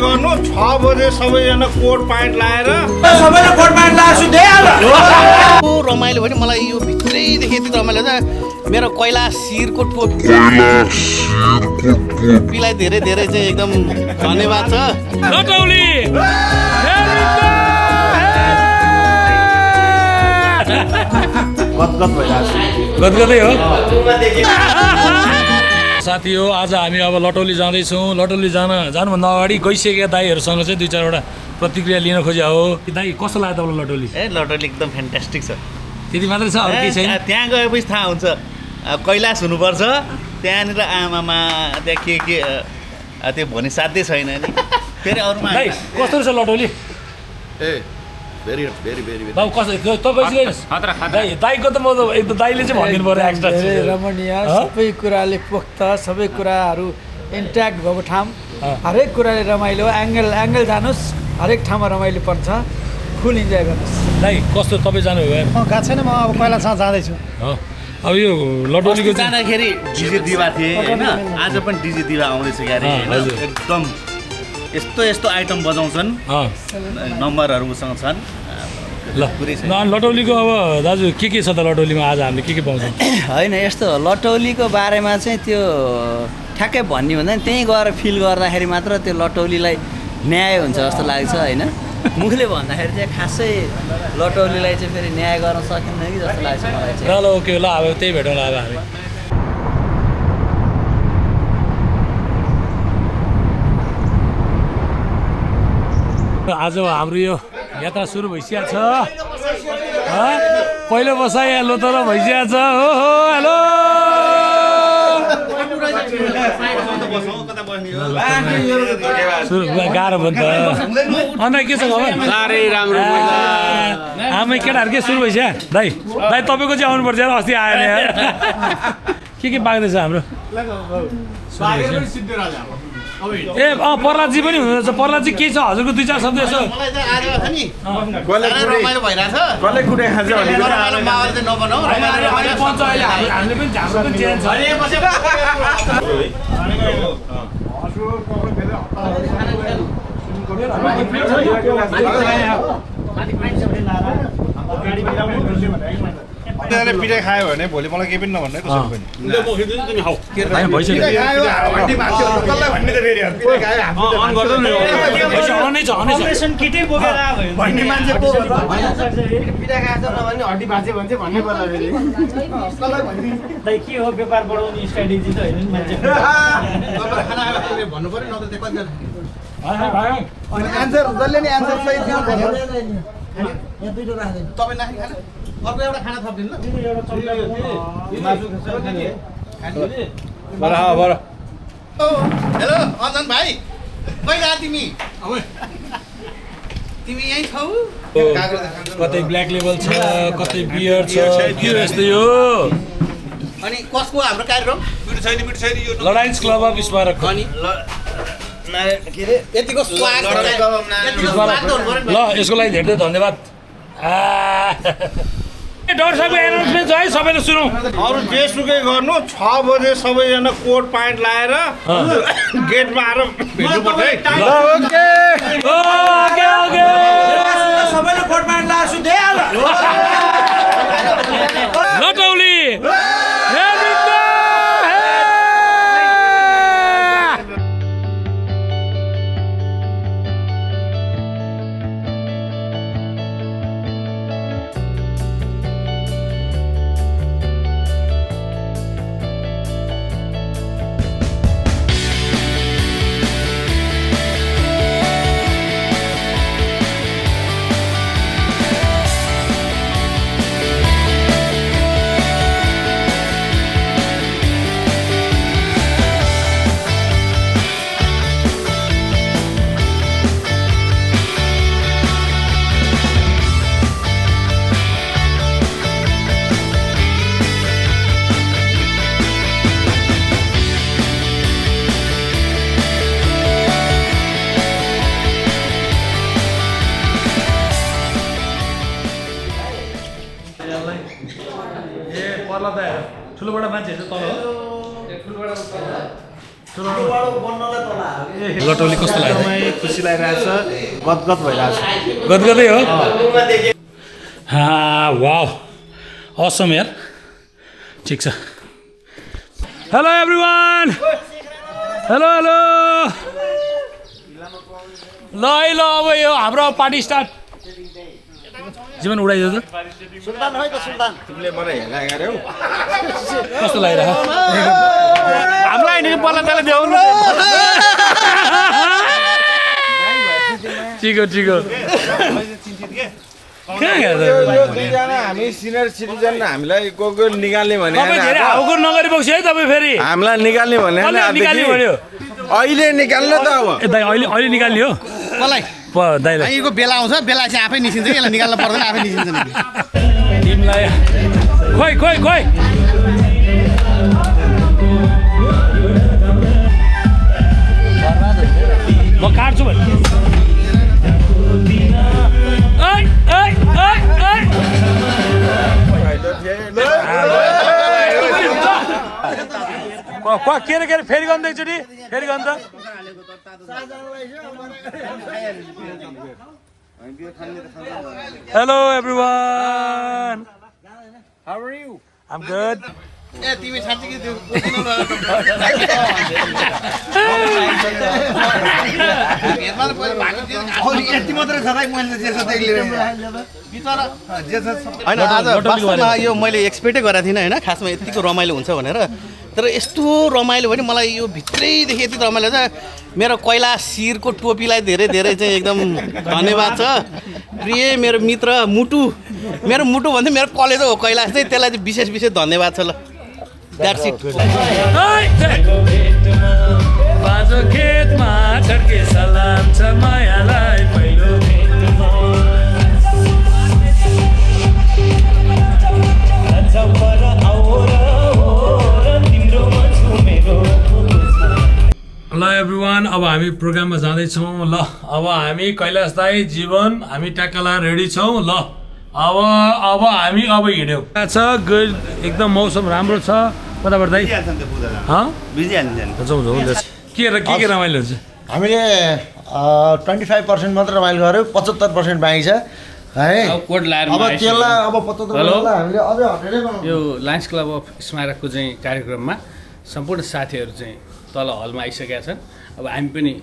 गर्नु 6 बजे सबैजना कोट प्यान्ट लाएर सबैले कोट प्यान्ट लाएर रमाइलो भने मलाई यो भित्रैदेखि यति रमाइलो छ मेरो कैलाश शिरको टोपीलाई धेरै धेरै चाहिँ एकदम धन्यवाद छ लटौली गदगदै हो साथी हो। आज हामी अब लटौली जाँदैछौँ। लटौली जानुभन्दा अगाडि गइसकेका दाईहरूसँग चाहिँ 2-4 वटा प्रतिक्रिया लिन खोज्या हो। दाई कस्तो लाग्यो तपाईँलाई लटौली? लटौली एकदम फ्यान्टास्टिक छ। त्यति मात्रै छ, अरू केही छैन? त्यहाँ गएपछि थाहा हुन्छ कैलाश हुनुपर्छ त्यहाँनिर आमामा त्यहाँ के त्यो भन्ने साध्यै छैन नि फेरि अरूमा। दाई कस्तो रहेछ लटौली? भेरी भेरी भेरी बाबु कस्तो तपाईँ दाईको त म त एकदम दाईले चाहिँ भनिदिनु पऱ्यो एक्स्ट्रा। धेरै रमणीय, सबै कुराले पोख्त, सबै कुराहरू इन्ट्याक्ट भएको ठाउँ, हरेक कुराले रमाइलो। एङ्गल जानुहोस्, हरेक ठाउँमा रमाइलो पर्छ। फुल इन्जोय गर्नुहोस्। दाई कस्तो तपाईँ जानुभयो? गएको छैन, म अब कैलाशसँग जाँदैछु। अब यो लटौलीको जाँदाखेरि डिजे दिवा थिए होइन, आज पनि डिजे दिवा आउँदैछ क्यारे एकदम यस्तो यस्तो आइटम बजाउँछन्, नम्बरहरू उसँग छन्। ल लटौलीको अब दाजु के छ त लटौलीमा आज हामीले के पाउँछौँ? होइन यस्तो लटौलीको बारेमा चाहिँ त्यो ठ्याक्कै भन्ने भन्दा त्यहीँ गएर फिल गर्दाखेरि मात्र त्यो लटौलीलाई न्याय हुन्छ जस्तो लाग्छ होइन। मुखले भन्दाखेरि चाहिँ खासै लटौलीलाई चाहिँ फेरि न्याय गर्न सकिन्न कि जस्तो लाग्छ मलाई चाहिँ। ल ओके ल अब त्यही भेटौँला अब हामी। आज हाम्रो यो यात्रा सुरु भइसकेको छ। पहिलो बसाइ हेलो तर भइसकेको छ। हो हेलो गाह्रो भयो नि त। अन्त के छ खबर? साह्रै राम्रो आमै केटाहरू के सुरु भइसक्यो? दाई तपाईँको चाहिँ आउनुपर्छ यार, अस्ति आएन यार। के पाक्दैछ हाम्रो? ए प्रहलादजी पनि हुनुहुन्छ। प्रहलादजी के छ हजुरको 2-4 शब्द यसो? मलाई चाहिँ आज नि रमाइलो भइरहेछ। कसले कुटे खान्छ भने रमाइलो माहौल चाहिँ नबनाऊ। हामीले पनि हाम्रो पनि चेन्ज छ। पिटाइ खायो भने भोलि मलाई केही पनि नभन्नु है कसरी पनि। अपरेसन किटै बोकेर आयो भन्ने मान्छे को पिटा खान्छ नभने हड्डी भाँच्यो भने चाहिँ भन्नै पर्ला फेरि। कसलाई भनिदिनु दाइ के हो व्यापार बढाउने स्ट्राटेजी त होइन नि मान्छे। भन्नु पर्यो नत्र त्यो कति आन्सर जसले नि आन्सर सही दिनु पर्यो। यहाँ दुईटा राख्दैन तपाईँ नाखी खानु अर्को एउटा खाना थपिदिनु ल। हेलो अञ्जन भाइ कहिले आ तिमी? तिमी यहीँ छौ? कतै ब्ल्याक लेभल छ, कतै बियर छ, के यस्तै हो। अनि कसको हाम्रो कार्यक्रम? लडाइन्स क्लब अफ स्मारक। अनि यतिको स्वाद ल यसको लागि धेरै धेरै धन्यवाद। दर्शकको एनाउन्समेन्ट छ है, सबैले सुनौँ। अरू जेसुकै गर्नु 6 बजे सबैजना कोट प्यान्ट लाएर गेटमा आएर भेट्नुपर्छ है। सबैले कोट प्यान्ट लाएर लटौली ठुलो बडा मान्छेहरू तल हो। लटौली कस्तो लाग्यो एकदमै खुसी लागिरहेछ गदगद भइरहेछ गदगदै हो वाउ असम यार ठिक छ हेलो एभ्रिवान हेलो हेलो ल है ल अब यो हाम्रो पार्टी स्टार्ट जीवन उडाइदियो त सुल्तान है त सुल्तान तिमीले मलाई हेला गर्यौ कस्तो लागिरहेको हामीलाई नि बल्ल तल देऊ ठिक हो कहाँ गयो त दुईजना हामी सिनियर सिटिजन हामीलाई को निकाल्ने भने तपाईँ धेरै हाउकुर नगरेपछि है तपाईँ फेरि हामीलाई निकाल्ने भने निकाल्ने भन्यो अहिले निकाल्नु त अब ए दाइ अहिले निकाल्ने हो मलाई दाइलाई यहीको बेला आउँछ बेला चाहिँ आफै निस्किन्छ कि यसलाई निकाल्नु पर्दैन आफै निस्किन्छ नि टिमलाई खोइ म काट्छु भने के अरे फेरि गर्नु एकचोटि फेरि गर्नु त hello everyone How are you? I'm good. ए तिमी साँच्चै कि त्यो यति मात्रै छ मैले जे छ होइन आज वास्तवमा यो मैले एक्सपेक्टै गरेको थिइनँ होइन खासमा यतिको रमाइलो हुन्छ भनेर तर यस्तो रमाइलो भयो नि मलाई यो भित्रैदेखि यति रमाइलो छ मेरो कैलाश शिरको टोपीलाई धेरै धेरै चाहिँ एकदम धन्यवाद छ प्रिय मेरो मित्र मुटु मेरो मुटु भन्दा मेरो कलेज हो कैलाश चाहिँ त्यसलाई चाहिँ विशेष विशेष धन्यवाद छ ल द्याट्स इट बाजो खेतमा छड्के सलाम छ मायालाई पहिलो ल एभ्रिवान अब हामी प्रोग्राममा जाँदैछौँ ल अब हामी कैलाश दाई जीवन हामी ट्याक्कला रेडी छौँ ल अब हामी हिँड्यौँ छ गुड एकदम मौसम राम्रो छ कताबाट दाइ के रमाइलो हुन्छ हामीले 25% मात्र रमाइलो गऱ्यौँ 75% बाँकी छ है कोड लाएर अब त्यसलाई अब 75% हामीले अझै हटेरै बनाउँ यो लायन्स क्लब अफ स्मारकको चाहिँ कार्यक्रममा सम्पूर्ण साथीहरू चाहिँ तल हलमा आइसकेका छन् अब हामी पनि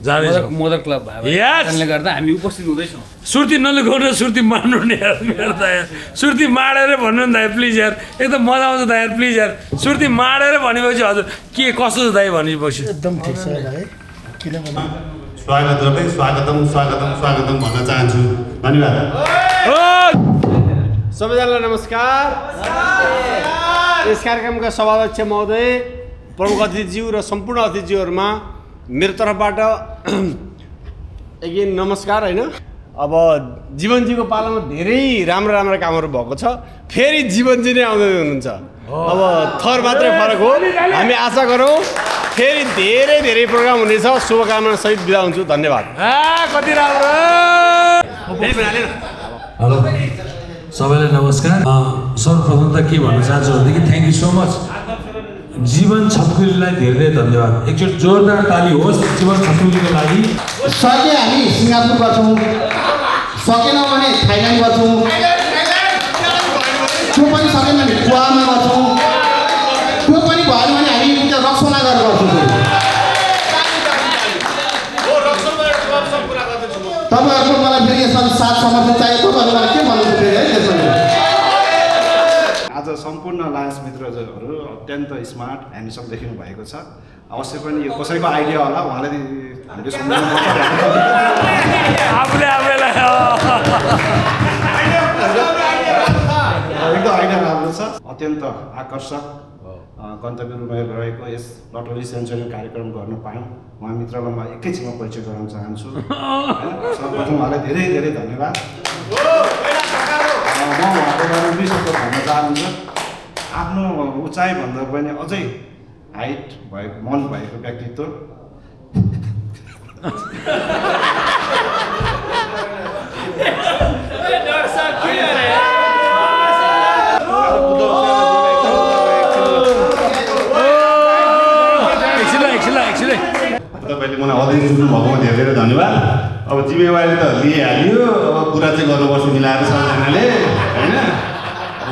मोदर क्लब भएकोले गर्दा हामी उपस्थित हुँदैछौँ सुर्ती नलुकाउनु सुर्ती मार्नु नि यार मेरो त यार सुर्ती माडेर भन्नु नि दाइ प्लिज यार एकदम मजा आउँछ दाइ यार प्लिज यार सुर्ती माडेर भनेपछि हजुर के कस्तो छ दाइ भनेपछि एकदम ठिक छ है किनभने स्वागत गर्दै स्वागतम भन्न चाहन्छु धन्यवाद सबैजनालाई नमस्कार यस कार्यक्रमका सभाध्यक्ष महोदय प्रमुख अतिथिज्यू र सम्पूर्ण अतिथिज्यूहरूमा मेरो तर्फबाट अगेन नमस्कार होइन अब जीवनजीको पालामा धेरै राम्रा कामहरू भएको छ फेरि जीवनजी नै आउँदै हुनुहुन्छ अब थर मात्रै फरक हो हामी आशा गरौँ फेरि धेरै प्रोग्राम हुनेछ शुभकामना सहित बिदा हुन्छु धन्यवाद कति राम्रो हेलो सबैलाई नमस्कार सर्वप्रथम त के भन्न चाहन्छु भनेदेखि थ्याङ्क यू सो मच जीवन छतकुलीलाई धेरै धन्यवाद एकचोटि जोरदार ताली होस् जीवन छतकुलीको लागि सके हामी सिङ्गापुर गर्छौँ सकेन भने थाइल्यान्ड गर्छौँ त्यो पनि सकेन भने गोवामा गर्छौँ त्यो पनि भएन भने हामी रक्सोला गरेर गर्छौँ तपाईँहरूको मलाई फेरि यसमा साथ समर्थन चाहिएको तपाईँलाई के भन्नु फेरि है त्यसमा आज सम्पूर्ण लायन्स मित्रहरू अत्यन्त स्मार्ट ह्यान्डसम देखिनु भएको छ अवश्य पनि यो कसैको आइडिया होला उहाँले हामीले सम्झाउनु एकदम आइडिया राम्रो छ अत्यन्त आकर्षक गन्तव्य रूपमा रहेको यस लटोली सेन्चुरी कार्यक्रम गर्न पायौँ उहाँ मित्रलाई म एकैछिनमा परिचय गराउन चाहन्छु सर्वप्रथम उहाँलाई धेरै धन्यवाद म उहाँको बारेमा दुई शब्द भन्न चाहन्छु आफ्नो उचाइभन्दा पनि अझै हाइट भएको मन भएको व्यक्तित्व तपाईँलाई अध्यक्ष सुन्नु भएकोमा धेरै धेरै धन्यवाद। अब जिम्मेवारी त लिइहाल्यो, अब कुरा चाहिँ गर्नुपर्छ मिलाएर सबैजनाले होइन।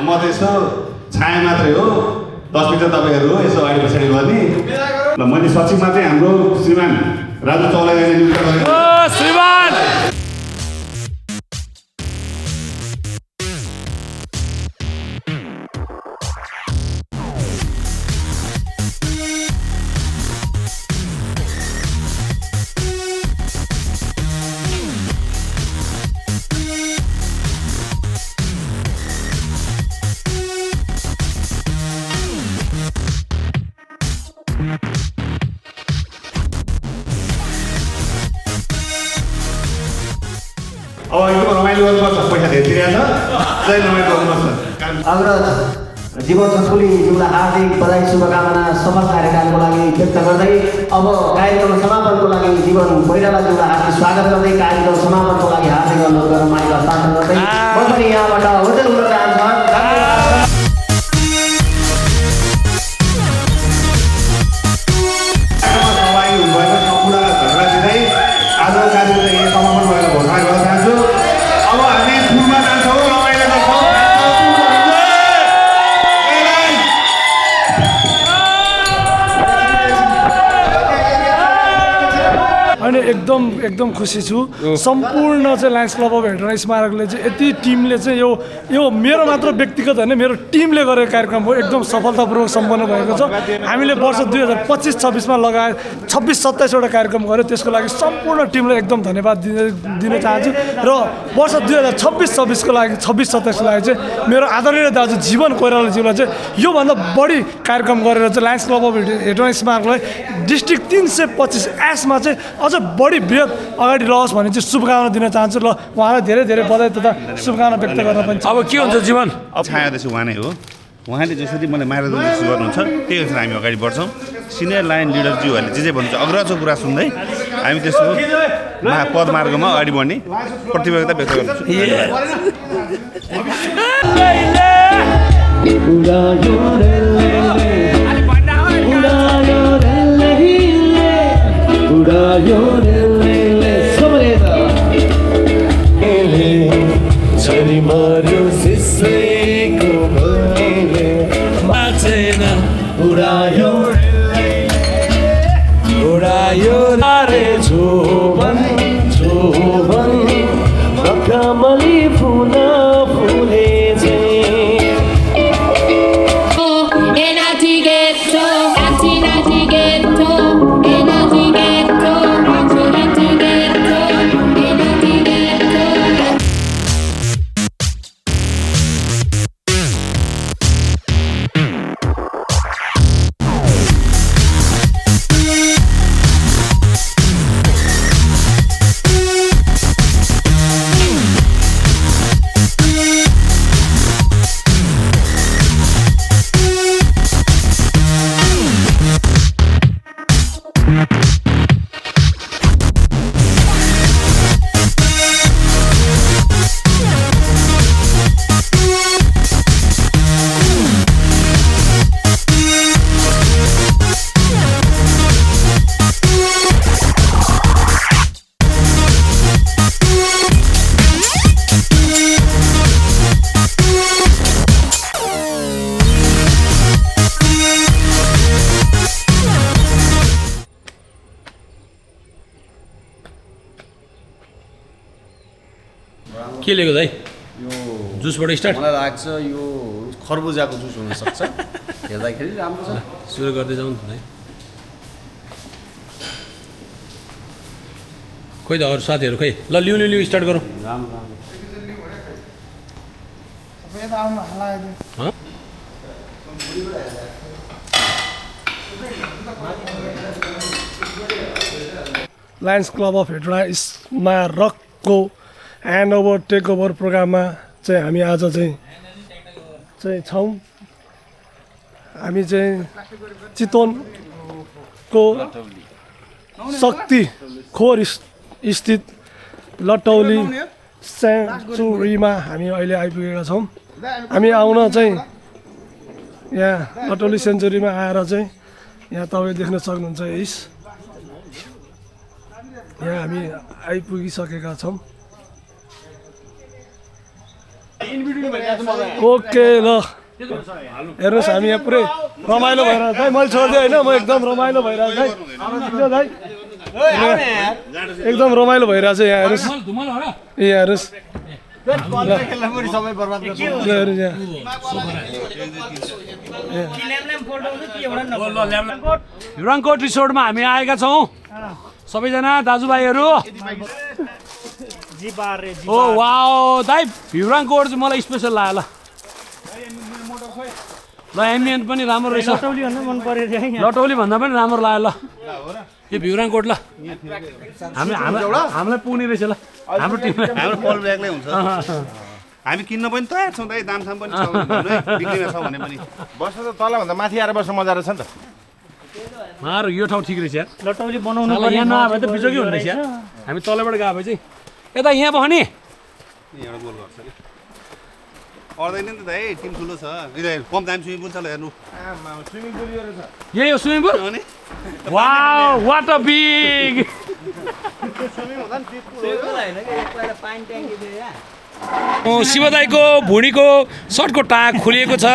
म त यसो छाया मात्रै हो, 10 मिटर तपाईँहरू हो यसो अगाडि पछाडि गर्ने। ल मैले सचिवमा चाहिँ हाम्रो श्रीमान राजु चौलागाईले नियुक्त गरेको श्रीमान अब यो रमाइलो गर्नुपर्छ, पैसा धेरै तिरेर चाहिँ रमाइलो गर्नुपर्छ। अग्रज जीवन सकुलीज्यूलाई हार्दिक बधाई शुभकामना सफल कार्यकालको लागि व्यक्त गर्दै अब कार्यक्रम समापनको लागि जीवन कोइरालाज्यूलाई हार्दिक स्वागत गर्दै कार्यक्रम समापनको लागि हार्दिक अनुरोध गरेर माइक हस्तान्तरण गर्दै म पनि यहाँबाट होटल हुन चाहन्छु। सहभागी हुनुभएको सम्पूर्णलाई धन्यवाद दिँदै आजको कार्यक्रम चाहिँ यही समापन भएको घोषणा गर्न चाहन्छु। अब हामी पुलमा जान्छौँ, रमाइलो गर्छौँ। अनि एकदम खुसी छु। सम्पूर्ण चाहिँ लायन्स क्लब अफ भेटरन स्मारकले चाहिँ यति टिमले चाहिँ यो मेरो मात्र व्यक्तिगत होइन, मेरो टिमले गरेको कार्यक्रम हो। एकदम सफलतापूर्वक सम्पन्न भएको छ। हामीले वर्ष 2025-26मा लगायत 26-27वटा कार्यक्रम गऱ्यो। त्यसको लागि सम्पूर्ण टिमलाई एकदम धन्यवाद दिन चाहन्छु। र वर्ष 2026-27को लागि 26-27को लागि चाहिँ मेरो आदरणीय दाजु जीवन कोइरालाज्यूलाई चाहिँ योभन्दा बढी कार्यक्रम गरेर चाहिँ लायन्स क्लब अफ भेटरन स्मारकलाई डिस्ट्रिक्ट 325 चाहिँ अझ बढी बृहत अगाडि लओस् भन्ने चाहिँ शुभकामना दिन चाहन्छु। ल उहाँलाई धेरै धेरै बधाई तथा शुभकामना व्यक्त गर्न पनि। अब के हुन्छ जीवन? अब छाया अध्यक्ष उहाँ नै हो। उहाँले जसरी मलाई मार्गदर्शन गर्नुहुन्छ त्यही अनुसार हामी अगाडि बढ्छौँ। सिनियर लाइन लिडरज्यूहरूले जे भन्नुहुन्छ अग्रजको कुरा सुन्दै हामी त्यसको पदमार्गमा अगाडि बढ्ने प्रतिबद्धता व्यक्त गर्छौँ। के लिएको दाइ? यो जुसबाट स्टार्ट? मलाई लाग्छ यो खरबुजाको जुस हुनसक्छ। हेर्दाखेरि राम्रो छ। सुरु गर्दै जाउँ दाइ। खोइ त अरू साथीहरू खै। ल लिउ स्टार्ट गरौँ। लायन्स क्लब अफ भेटरन स्मारकको ह्यान्ड ओभर टेक ओभर प्रोग्राममा चाहिँ हामी आज चाहिँ छौँ। हामी चाहिँ चितवनको शक्ति खोर स्थित लटौली सेन्चुरीमा हामी अहिले आइपुगेका छौँ। हामी आउन चाहिँ यहाँ लटौली सेन्चुरीमा आएर चाहिँ यहाँ तपाईँ देख्न सक्नुहुन्छ यस यहाँ हामी आइपुगिसकेका छौँ। ओके ल हेर्नुहोस् हामी यहाँ पुरै रमाइलो भइरहेको छ है। मैले छोडिदिएँ होइन, म एकदम रमाइलो भइरहेको छ है। एकदम रमाइलो भइरहेको छ यहाँ हेर्नुहोस्। ए हेर्नुहोस् भिराङकोट रिसोर्टमा हामी आएका छौँ सबैजना दाजुभाइहरू। ओ वाओ दाइ भिराङकोट चाहिँ मलाई स्पेसल लाग्यो ल। ल एम्बियन्स पनि राम्रो रहेछ। लटौली भन्दा पनि राम्रो लाग्यो ल यो भिराङकोट ल। हामीलाई पुग्ने रहेछ ल हाम्रो टिमलाई। हाम्रो पल ब्यागले हुन्छ। हामी किन्न पनि तयार छौँ दाइ, दामसाम पनि छ बिक्रीमा छ भने पनि। बस्नु त तलभन्दा माथि आएर बस्नु मजा रहेछ नि त। मार यो ठाउँ ठिक रहेछ यार। लटौली बनाउनु यहाँ नआए त बिजोगी हुने रहेछ यार। हामी तलबाट गए भए चाहिँ यता यहाँ बस्ने एउटा गोल गर्छ कि पर्दैन नि त दाइ, टिम ठुलो छ। कम दाम स्विमिङ पुल छ ल हेर्नु। स्विमिङ पुल यो रहेछ। यही हो swimming pool. Wow what a big. Shiv दाईको भुँडीको सर्टको टाक खुलिएको छ,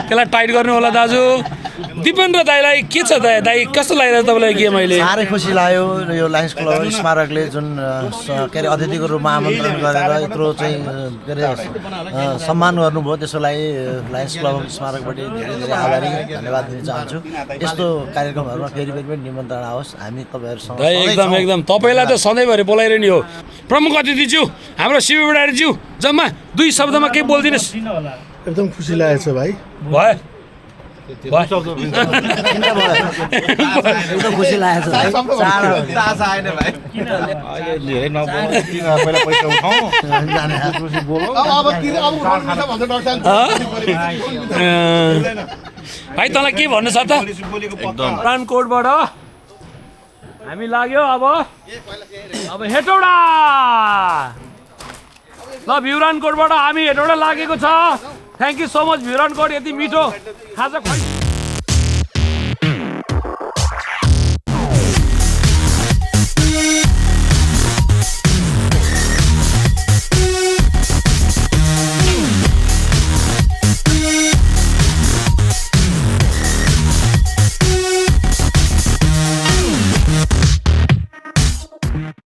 त्यसलाई टाइट गर्नु होला दाजु। दिपेन्द्र दाईलाई के छ दाई? दाई कस्तो लागिरहेको तपाईँलाई गेम अहिले? साह्रै खुसी लाग्यो यो लायन्स क्लब स्मारकले जुन के अरे अतिथिको रूपमा आमन्त्रण गरेर यत्रो चाहिँ के अरे सम्मान गर्नुभयो, त्यसको लागि लायन्स क्लब स्मारकबाट धेरै धेरै आभारी धन्यवाद दिन चाहन्छु। यस्तो कार्यक्रमहरूमा फेरि पनि निमन्त्रणा आओस्, हामी तपाईँहरूसँग एकदम एकदम तपाईँलाई त सधैँभरि बोलाइरहने हो। प्रमुख अतिथिज्यू हाम्रो शिव बडारीज्यू जम्मा 2 शब्दमा केही बोलिदिनुहोस्। एकदम खुसी लागेको छ भाइ। एकदम खुसी लागेको भाइ तँलाई के भन्नु छ त? भिराङकोटबाट हामी लाग्यो अब हेटौडा। ल भिराङकोटबाट हामी हेटौडा लागेको छ। थ्याङ्क यू सो मच भिराङकोट, यति मिठो खाजा